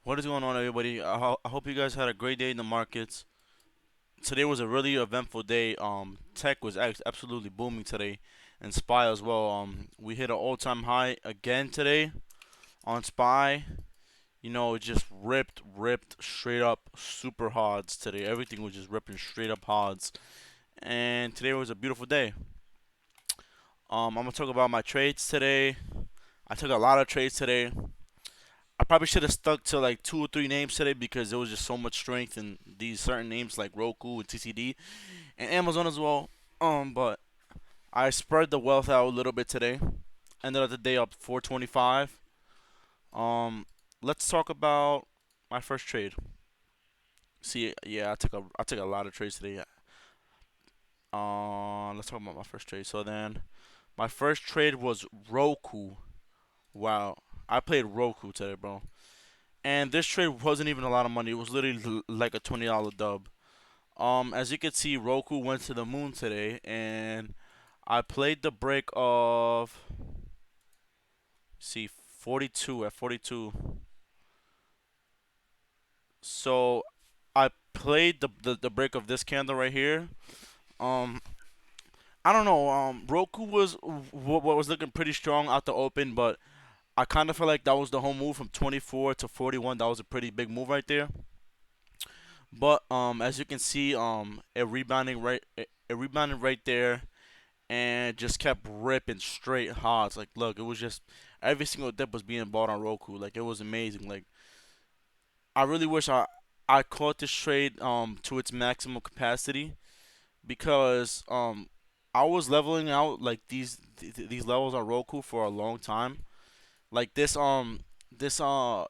What is going on, everybody? I hope you guys had a great day in the markets. Today was a really eventful day. Tech was absolutely booming today, and SPY as well. We hit an all-time high again today on SPY. It just ripped straight up super hods today. Everything was just ripping straight up hods, and today was a beautiful day. I'm gonna talk about my trades today. I took a lot of trades today. I probably should have stuck to like two or three names today because there was just so much strength in these certain names like Roku and TCD and Amazon as well. But I spread the wealth out a little bit today. Ended up the day up 425. Um, let's talk about my first trade. See, yeah, I took a lot of trades today. Let's talk about my first trade. So then, my first trade was Roku. Wow, I played Roku today, bro. And this trade wasn't even a lot of money. It was literally like a $20 dub. As you can see, Roku went to the moon today, and I played the break of see 42 at 42. So I played the break of this candle right here. Um, I don't know. Roku was looking pretty strong out the open, but I kind of feel like that was the whole move from 24 to 41. That was a pretty big move right there. But as you can see, it rebounded right there, and just kept ripping straight hots. Like, look, it was just every single dip was being bought on Roku. Like, it was amazing. Like, I really wish I caught this trade to its maximum capacity because I was leveling out like these levels on Roku for a long time. Like this I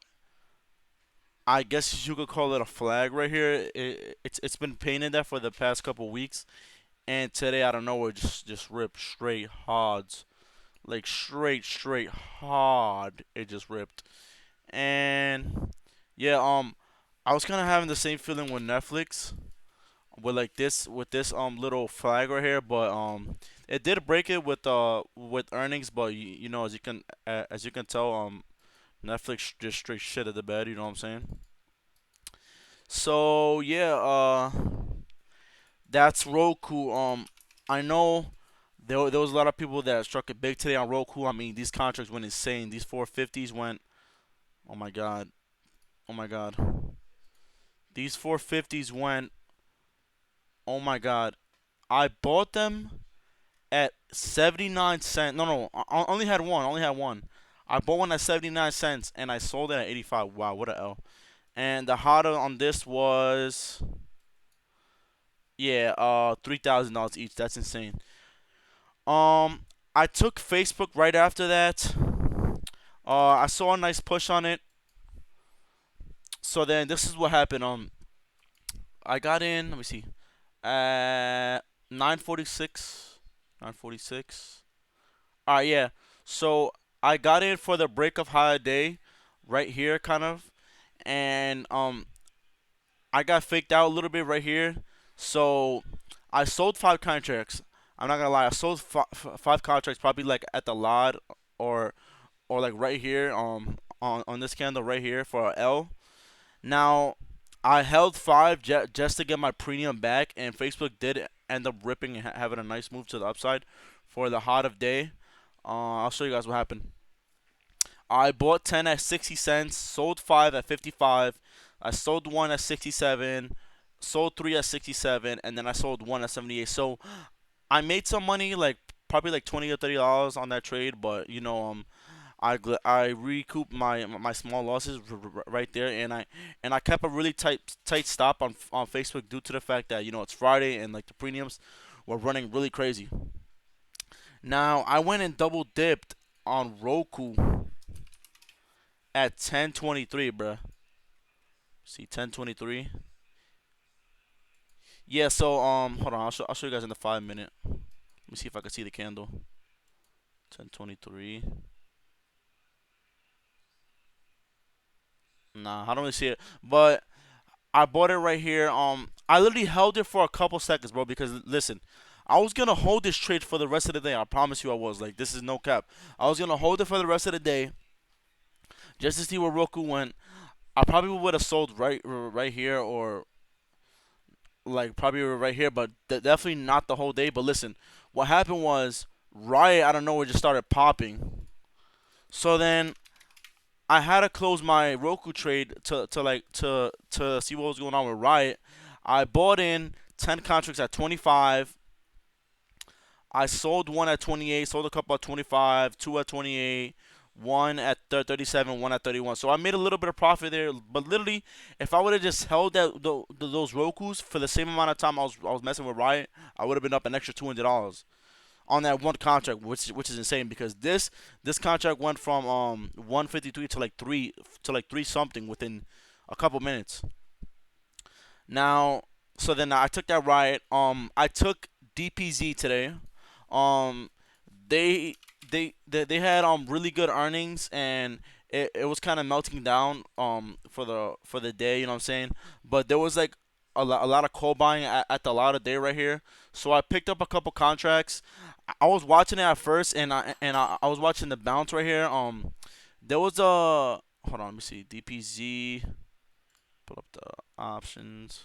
guess you could call it a flag right here. It's been painted there for the past couple weeks, and today out of nowhere just ripped straight hods, like straight hard. It just ripped, and yeah, I was kind of having the same feeling with Netflix with like this little flag right here, but it did break it with earnings, but as you can tell Netflix just straight shit at the bed. You know what I'm saying? So yeah, that's Roku. I know there was a lot of people that struck it big today on Roku. I mean, these contracts went insane. These 450s went. Oh my god. Oh my god. These 450s went. Oh my god. I bought them at 79 cents. No, I only had one. I only had one. I bought one at 79 cents and I sold it at 85. Wow, what a L. And the hodder on this was yeah, $3,000 each. That's insane. I took Facebook right after that. I saw a nice push on it. So then this is what happened. I got in. Let me see. At 9:46. 9:46. All right, yeah. So I got in for the break of high day, right here, kind of, and I got faked out a little bit right here. So I sold five contracts. I'm not gonna lie. I sold five contracts, probably like at the lot or like right here on this candle right here for a L. Now I held five just to get my premium back, and Facebook did end up ripping and having a nice move to the upside for the hot of day. I'll show you guys what happened. I bought 10 at 60 cents, sold 5 at 55. I sold 1 at 67, sold 3 at 67, and then I sold 1 at 78. So I made some money, like probably like 20 or $30 on that trade, but I recouped my small losses right there, and I kept a really tight stop on Facebook due to the fact that it's Friday and like the premiums were running really crazy. Now I went and double dipped on Roku at 10:23, bruh. See 10:23. Yeah. So hold on. I'll show you guys in the 5 minute. Let me see if I can see the candle. 10:23. Nah, I don't really see it. But I bought it right here. I literally held it for a couple seconds, bro. Because listen, I was gonna hold this trade for the rest of the day. I promise you, I was. Like, this is no cap. I was gonna hold it for the rest of the day, just to see where Roku went. I probably would have sold right here, or like probably right here, but definitely not the whole day. But listen, what happened was Riot out of nowhere just started popping. So then I had to close my Roku trade to see what was going on with Riot. I bought in 10 contracts at 25. I sold one at 28, sold a couple at 25, two at 28, one at 37, one at 31. So I made a little bit of profit there. But literally, if I would have just held those Rokus for the same amount of time I was messing with Riot, I would have been up an extra $200 on that one contract, which is insane because this contract went from 153 to like three something within a couple minutes. Now, so then I took that Riot. I took DPZ today. Um, they they had really good earnings, and it was kind of melting down for the day. You know what I'm saying? But there was like a lot of call buying at the lot of day right here. So I picked up a couple contracts. I was watching it at first, and I was watching the bounce right here. There was a hold on, let me see DPZ. Pull up the options.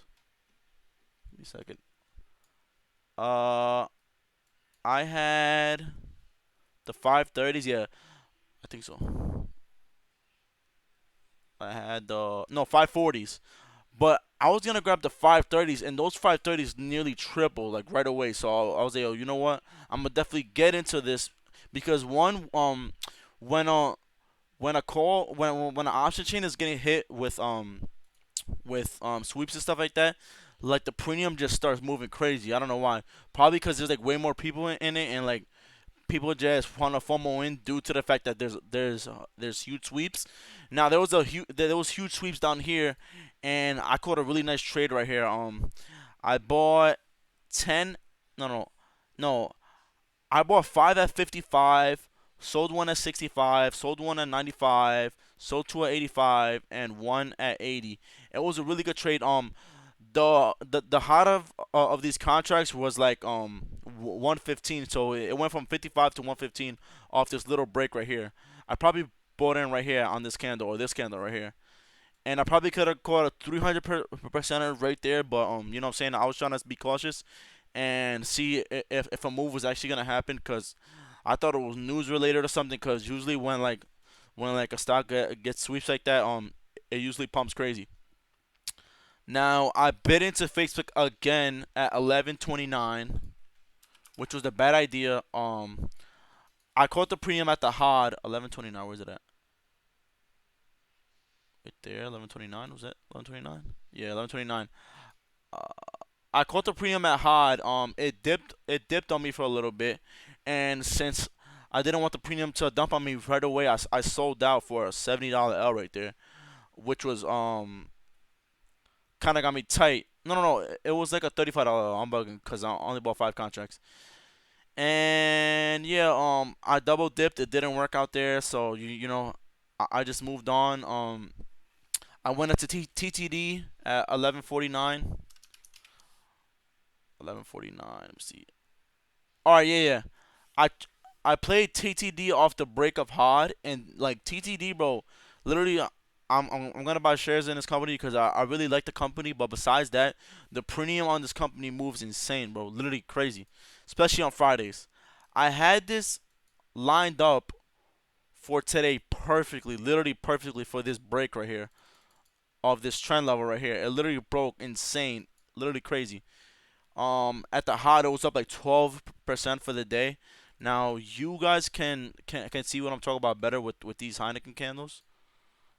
Give me a second. Uh, I had the 530s. Yeah, I think so. I had the no 540s, but I was gonna grab the 530s, and those 530s nearly triple like right away. So I was like, oh, you know what? I'm gonna definitely get into this because one when when a call when an option chain is getting hit with sweeps and stuff like that, like the premium just starts moving crazy. I don't know why. Probably because there's like way more people in it, and like people just want to FOMO in due to the fact that there's huge sweeps. Now there was huge sweeps down here, and I caught a really nice trade right here. I bought 10. No, no, no. I bought five at 55, sold one at 65, sold one at 95, sold two at 85, and one at 80. It was a really good trade. The hot of these contracts was like 115, so it went from 55 to 115 off this little break right here. I probably bought in right here on this candle or this candle right here, and I probably could have caught a 300% right there, but you know what I'm saying, I was trying to be cautious and see if a move was actually gonna happen because I thought it was news related or something. Because usually when like a stock gets sweeps like that, it usually pumps crazy. Now I bid into Facebook again at 11.29, which was a bad idea. I caught the premium at the HOD 11.29. Where's it at? Right there, 11.29. Was that 11.29? Yeah, 11.29. Uh, I caught the premium at HOD. It dipped on me for a little bit, and since I didn't want the premium to dump on me right away, I sold out for a $70 L right there, which was kind of got me tight. No, no, no. It was like a $35. I'm bugging because I only bought five contracts. And yeah, I double dipped. It didn't work out there, so I just moved on. I went into TTD at 11.49. 11.49. Let me see. All right, yeah, yeah. I I played TTD off the break of HOD, and like TTD, bro. Literally, I'm gonna buy shares in this company because I really like the company. But besides that, the premium on this company moves insane, bro. Literally crazy, especially on Fridays. I had this lined up for today perfectly, literally perfectly for this break right here of this trend level right here. It literally broke insane, literally crazy. At the hot, it was up like 12% for the day. Now you guys can see what I'm talking about better with these Heineken candles.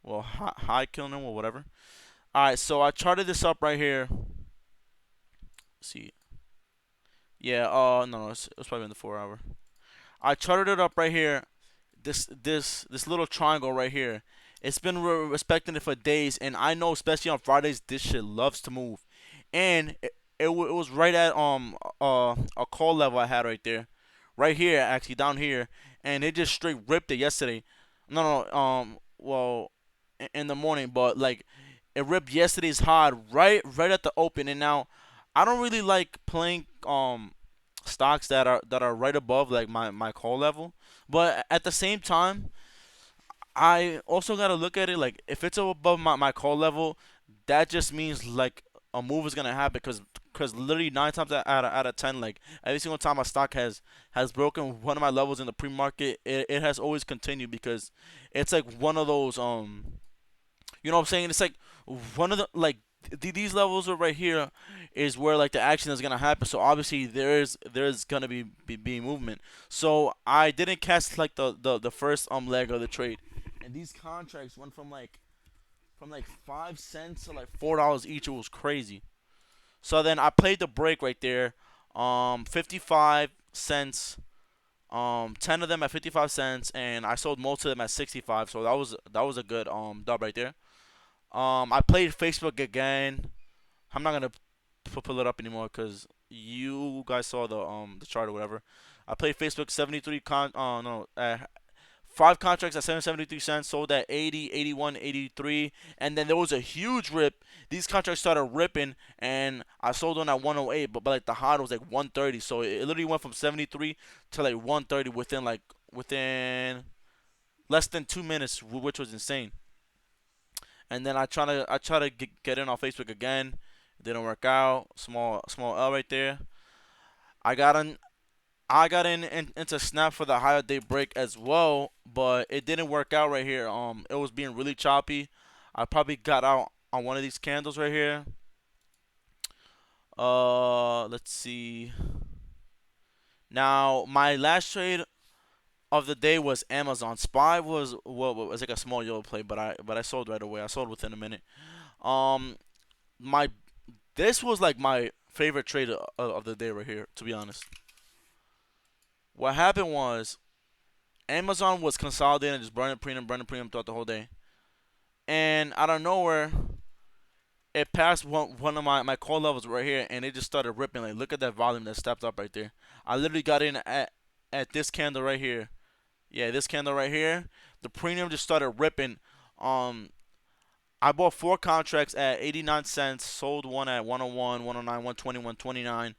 Well, high killing them or whatever. All right, so I charted this up right here. Let's see, yeah, no, it's probably in the 4 hour. I charted it up right here. This little triangle right here. It's been respecting it for days, and I know especially on Fridays this shit loves to move, and it was right at a call level I had right there, right here actually down here, and it just straight ripped it yesterday. No, no, well, in the morning, but like it ripped yesterday's high right at the open, and now I don't really like playing stocks that are right above like my call level, but at the same time I also gotta look at it like if it's above my call level, that just means like a move is gonna happen because literally 9 times out of 10, like every single time my stock has broken one of my levels in the pre-market, it has always continued because it's like one of those you know what I'm saying? It's like one of the like these levels are right here is where like the action is gonna happen. So obviously there's gonna be movement. So I didn't catch like the first leg of the trade, and these contracts went from like 5 cents to like $4 each. It was crazy. So then I played the break right there, 55 cents. 10 of them at 55 cents, and I sold most of them at 65. So that was a good dub right there. I played Facebook again. I'm not gonna pull it up anymore because you guys saw the chart or whatever. I played Facebook 73 no 5 contracts at 7.73 cents, sold at 80, 81, 83, and then there was a huge rip. These contracts started ripping, and I sold on at 108, but like the high was like 130, so it literally went from 73 to like 130 within less than 2 minutes, which was insane. And then I try to get in on Facebook again. It didn't work out. Small L right there. I got in into Snap for the higher day break as well, but it didn't work out right here. It was being really choppy. I probably got out on one of these candles right here. Let's see. Now my last trade of the day was Amazon. Spy was like a small yellow play, but I sold right away. I sold within a minute. Um, my This was like my favorite trade of the day right here, to be honest. What happened was Amazon was consolidating, just burning premium throughout the whole day. And out of nowhere, it passed one of my call levels right here, and it just started ripping. Like, look at that volume that stepped up right there. I literally got in at this candle right here. Yeah, this candle right here. The premium just started ripping. Um, I bought 4 contracts at 89 cents, sold one at 101, 109, 120, 129.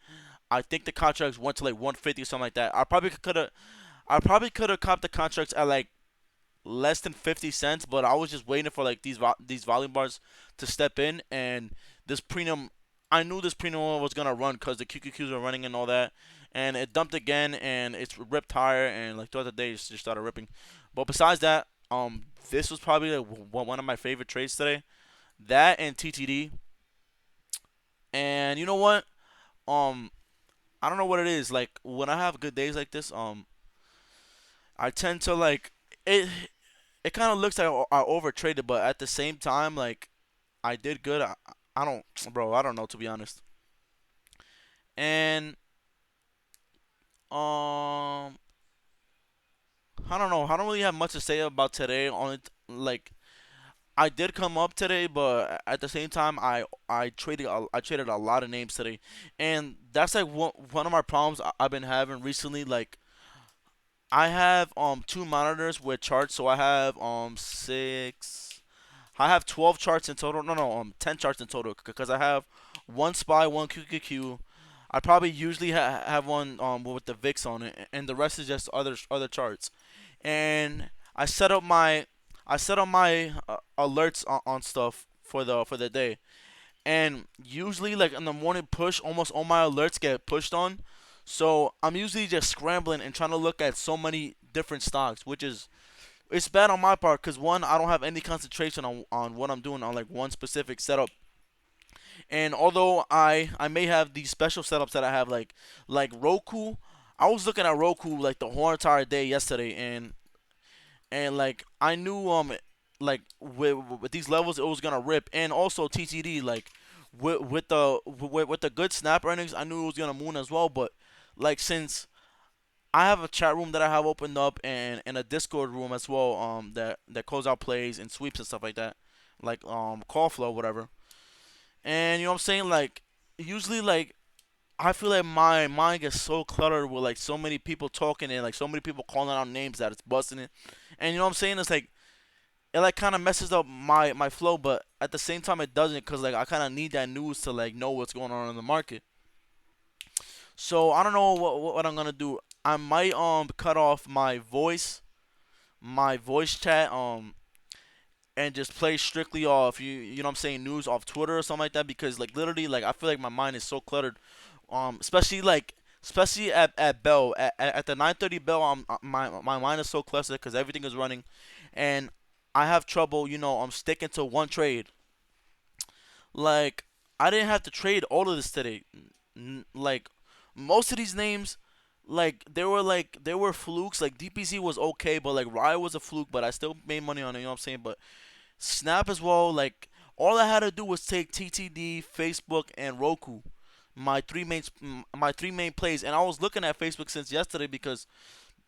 I think the contracts went to like 150 or something like that. I probably could have copped the contracts at like less than 50 cents, but I was just waiting for like these volume bars to step in, and this premium I knew this premium was gonna run because the QQQs were running and all that, and it dumped again and it's ripped higher, and like throughout the day it just started ripping. But besides that, this was probably like one of my favorite trades today. That and TTD, and you know what? Um, I don't know what it is. Like when I have good days like this, I tend to like it. It kind of looks like I over traded, but at the same time, like I did good. I don't, bro. I don't know, to be honest. And I don't know. I don't really have much to say about today. On it, like I did come up today, but at the same time, I traded a lot of names today, and that's like one of my problems I've been having recently. Like I have 2 monitors with charts, so I have six. I have 12 charts in total. No, no, 10 charts in total because I have one SPY, one QQQ. I probably usually have one with the VIX on it, and the rest is just other charts. And I set up my alerts on stuff for the day. And usually, like in the morning push, almost all my alerts get pushed on. So I'm usually just scrambling and trying to look at so many different stocks, which is it's bad on my part because one, I don't have any concentration on what I'm doing on like one specific setup. And although I may have these special setups that I have like Roku, I was looking at Roku like the whole entire day yesterday, and like I knew like with these levels it was gonna rip, and also TTD like with the good snap earnings I knew it was gonna moon as well, but like since I have a chat room that I have opened up and a Discord room as well that close out plays and sweeps and stuff like that, like call flow whatever. And you know what I'm saying, like usually like I feel like my mind gets so cluttered with like so many people talking and like so many people calling out names that it's busting it. And you know what I'm saying, it's like it like kind of messes up my flow, but at the same time it doesn't because like I kind of need that news to like know what's going on in the market. So I don't know what I'm gonna do. I might cut off my my voice chat and just play strictly off you know what I'm saying, news off Twitter or something like that, because like literally like I feel like my mind is so cluttered, especially like especially at bell at the 9:30 bell. My mind is so clustered because everything is running, and I have trouble, I'm sticking to one trade. Like I didn't have to trade all of this today. Like most of these names, like they were flukes. Like DPZ was okay, but like Riot was a fluke, but I still made money on it. You know what I'm saying? But Snap as well. Like all I had to do was take TTD, Facebook, and Roku, my three main plays. And I was looking at Facebook since yesterday because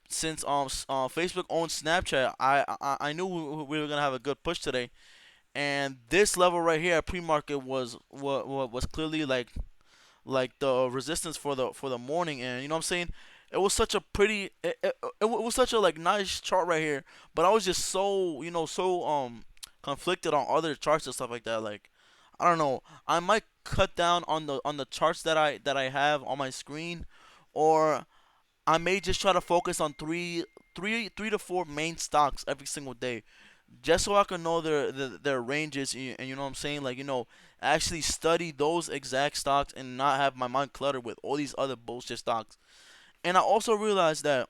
since Facebook owns Snapchat, I knew we were gonna have a good push today. And this level right here at pre-market was clearly like the resistance for the morning, and you know what I'm saying. It was such a pretty it was such a like nice chart right here, but I was just so conflicted on other charts and stuff like that. Like I don't know, I might cut down on the charts that I have on my screen, or I may just try to focus on three to four main stocks every single day, just so I can know their ranges, and you know what I'm saying, like actually study those exact stocks and not have my mind cluttered with all these other bullshit stocks. And I also realized that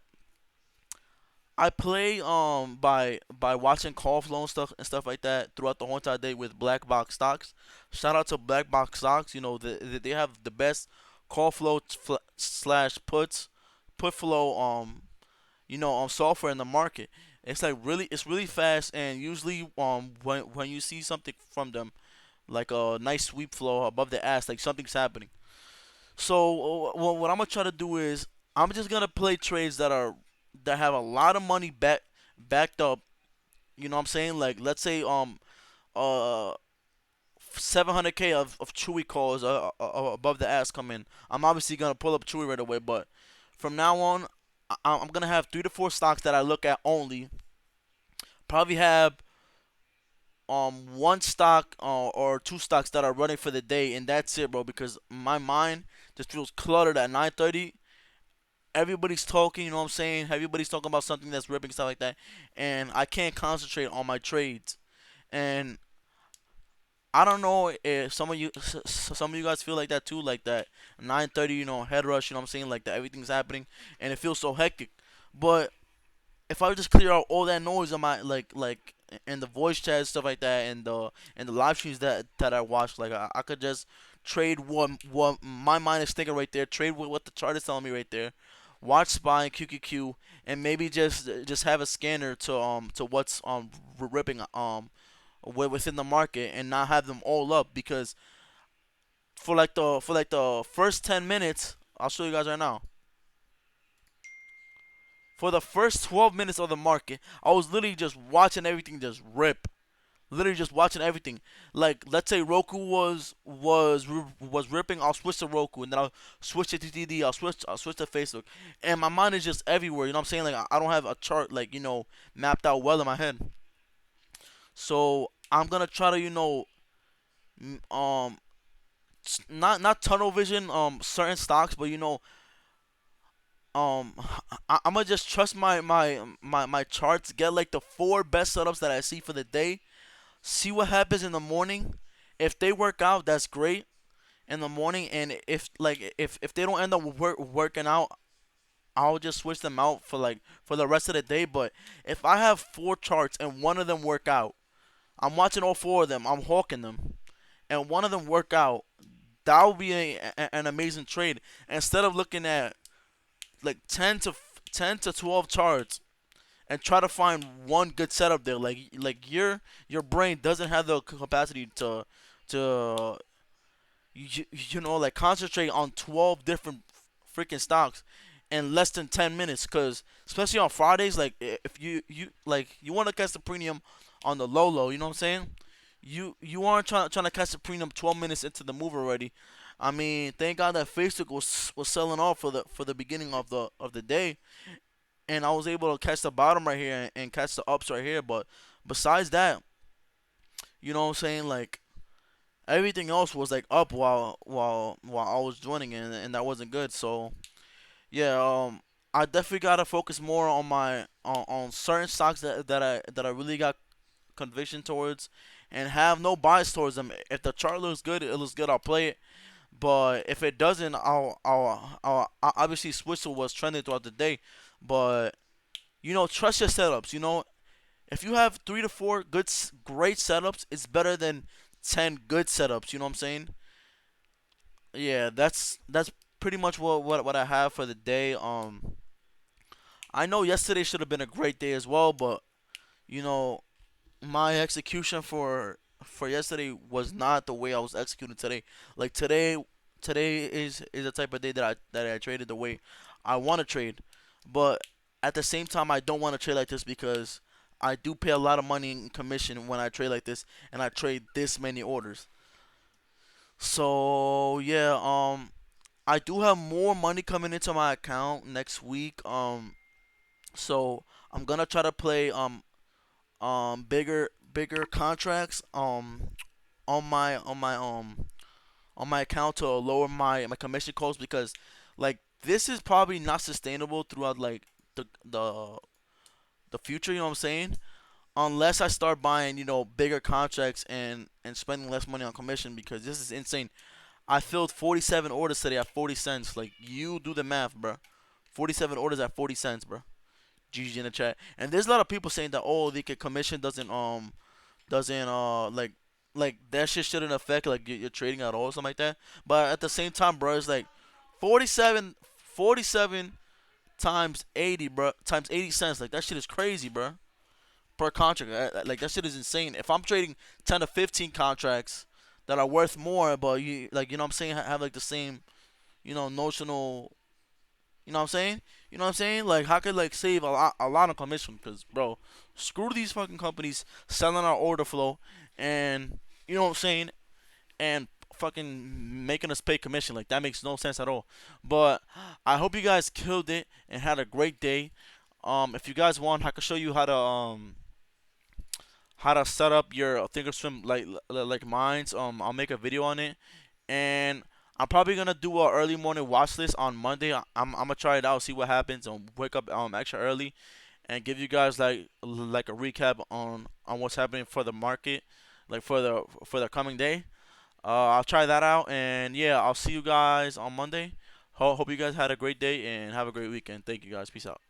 I play by watching call flow and stuff like that throughout the whole entire day with black box stocks. Shout out to black box stocks. They have the best call flow slash put flow software in the market. It's really fast, and usually when you see something from them, like a nice sweep flow above the ass, like something's happening. So what I'm gonna try to do is I'm just gonna play trades that have a lot of money backed up. You know what I'm saying? Like let's say uh 700K of Chewy calls above the ass come in. I'm obviously gonna pull up Chewy right away, but from now on, I'm gonna have three to four stocks that I look at only. Probably have one stock or two stocks that are running for the day, and that's it, bro. Because my mind just feels cluttered at 9:30. Everybody's talking, you know what I'm saying? Everybody's talking about something that's ripping, stuff like that, and I can't concentrate on my trades. And I don't know if some of you guys feel like that too, like that 9:30, head rush, you know what I'm saying, like that everything's happening and it feels so hectic. But if I would just clear out all that noise on my like in the voice chat and stuff like that, and the live streams that I watch, like I could just trade what my mind is thinking right there, trade what the chart is telling me right there, watch SPY and QQQ, and maybe just have a scanner to what's ripping within the market, and not have them all up, because for like the first 10 minutes, I'll show you guys right now. For the first 12 minutes of the market, I was literally just watching everything just rip. Literally just watching everything. Like let's say Roku was ripping, I'll switch to Roku, and then I'll switch to TTD, I'll switch to Facebook, and my mind is just everywhere. You know what I'm saying? Like I don't have a chart like mapped out well in my head. So I'm gonna try to not tunnel vision certain stocks, but um I'm gonna just trust my charts, get like the four best setups that I see for the day, see what happens in the morning. If they work out, that's great in the morning, and if they don't end up working out, I'll just switch them out for the rest of the day. But if I have four charts and one of them work out, I'm watching all four of them, I'm hawking them, and one of them work out, that would be an amazing trade. Instead of looking at like 10 to 12 charts and try to find one good setup there, like your brain doesn't have the capacity to like concentrate on 12 different freaking stocks in less than 10 minutes, because especially on Fridays, like if you want to catch the premium on the low, you know what I'm saying, you aren't trying to catch the premium 12 minutes into the move already. I mean, thank God that Facebook was selling off for the beginning of the day, and I was able to catch the bottom right here, and catch the ups right here. But besides that, you know what I'm saying, like everything else was like up while I was joining, and that wasn't good. So yeah, I definitely gotta focus more on on certain stocks that I really got conviction towards, and have no bias towards them. If the chart looks good, it looks good. I'll play it. But if it doesn't, I'll obviously switch to what's trending throughout the day. But trust your setups. If you have 3 to 4 great setups, it's better than 10 good setups. You know what I'm saying? Yeah, that's pretty much what I have for the day. I know yesterday should have been a great day as well, but you know, my execution for yesterday was not the way I was executing today. Like today is the type of day that I traded the way I want to trade, but at the same time I don't want to trade like this because I do pay a lot of money in commission when I trade like this, and I trade this many orders. So yeah, I do have more money coming into my account next week. So I'm gonna try to play bigger contracts on my account to lower my commission costs, because like this is probably not sustainable throughout like the future, you know what I'm saying? Unless I start buying, bigger contracts and spending less money on commission, because this is insane. I filled 47 orders today at 40 cents. Like, you do the math, bro. 47 orders at 40 cents, bro. GG in the chat. And there's a lot of people saying that, oh, the commission doesn't like that shit shouldn't affect like your trading at all or something like that. But at the same time, bro, it's like 47 times 80, bro, times 80 cents. Like, that shit is crazy, bro. Per contract, like that shit is insane. If I'm trading 10 to 15 contracts that are worth more, but you know what I'm saying, have like the same, notional, you know what I'm saying? You know what I'm saying? Like, how could like save a lot on commission? Because, bro, screw these fucking companies selling our order flow, and you know what I'm saying, and fucking making us pay commission. Like, that makes no sense at all. But I hope you guys killed it and had a great day. If you guys want, I can show you how to set up your thinkorswim like mines. I'll make a video on it, and I'm probably gonna do a early morning watch list on Monday. I'm gonna try it out, see what happens, and wake up extra early, and give you guys like a recap on what's happening for the market, like for the coming day. I'll try that out, and yeah, I'll see you guys on Monday. Hope you guys had a great day and have a great weekend. Thank you guys. Peace out.